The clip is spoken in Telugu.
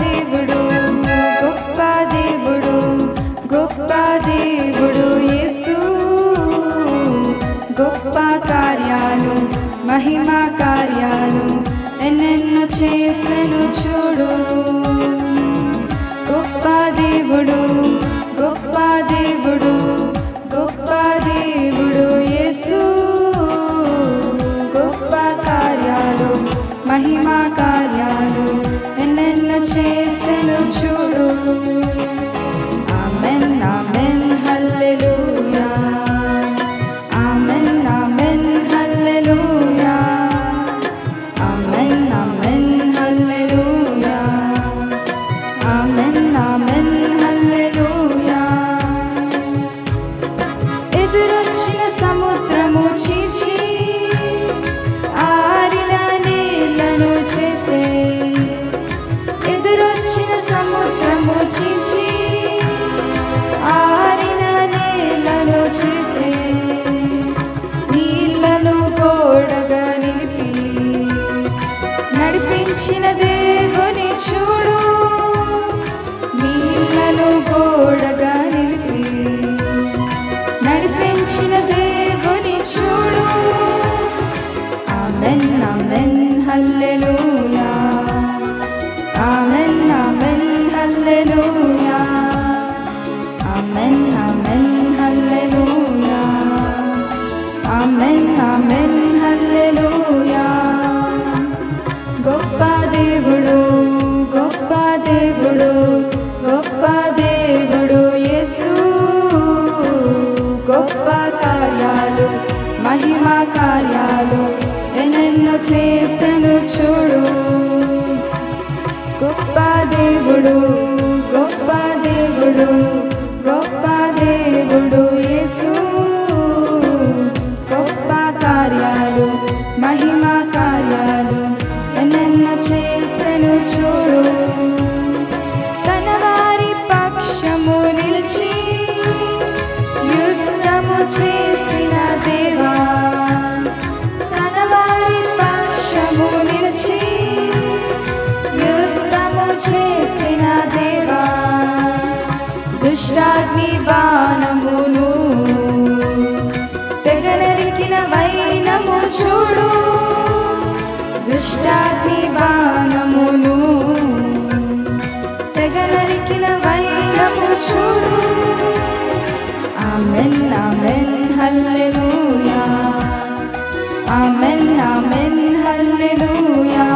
దేవుడు గొప్ప దేవుడు గొప్ప దేవుడు యేసు గొప్ప కార్యాలు మహిమా కార్యాలు ఎన్నెన్నో చేసెను చూడు గొప్ప దేవుడు గొప్ప దేవుడు గొప్ప దేవుడు యేసు గొప్ప కార్యాలు మహిమా కార్యాలు ఎన్నెన్నో చేసెను చూడు amen amen hallelujah amen amen hallelujah amen amen hallelujah amen amen hallelujah ఎదురొచ్చిన సముద్రము చీల్చి ఆరిన నీళ్లను చేసే ఎదురొచ్చిన సముద్రము చీల్చి ఆరిన నీళ్లను చేసే నీళ్లను గోడగా నిలిపి నడిపించిన దేవుని చూడు నీళ్లను గోడగా నిలిపి నడిపించిన దేవుని చూడు amen amen hallelujah amen amen hallelujah amen amen hallelujah amen amen హల్లెలూయా గొప్ప దేవుడు గొప్ప దేవుడు గొప్ప దేవుడు యేసు గొప్ప కార్యాలు మహిమా కార్యాలు ఎన్నెన్నో చేసెను చూడు గొప్ప దేవుడు గొప్ప దేవుడు గొప్ప దేవుడు యేసు గొప్ప కార్యాలు మహిమా కార్యాలు ఎన్నెన్నో చేసెను చూడు తన వారి పక్షము నిలిచి యుద్ధము చేసిన దేవా తన వారి పక్షము నిలిచి యుద్ధము చేసిన దేవా దుష్టాగ్ని బాణమును తెగనరికిన వైనము చూడు దుష్టాగ్ని బాణమును తెగనరికిన వైనము చూడు amen amen hallelujah amen amen హల్లెలూయా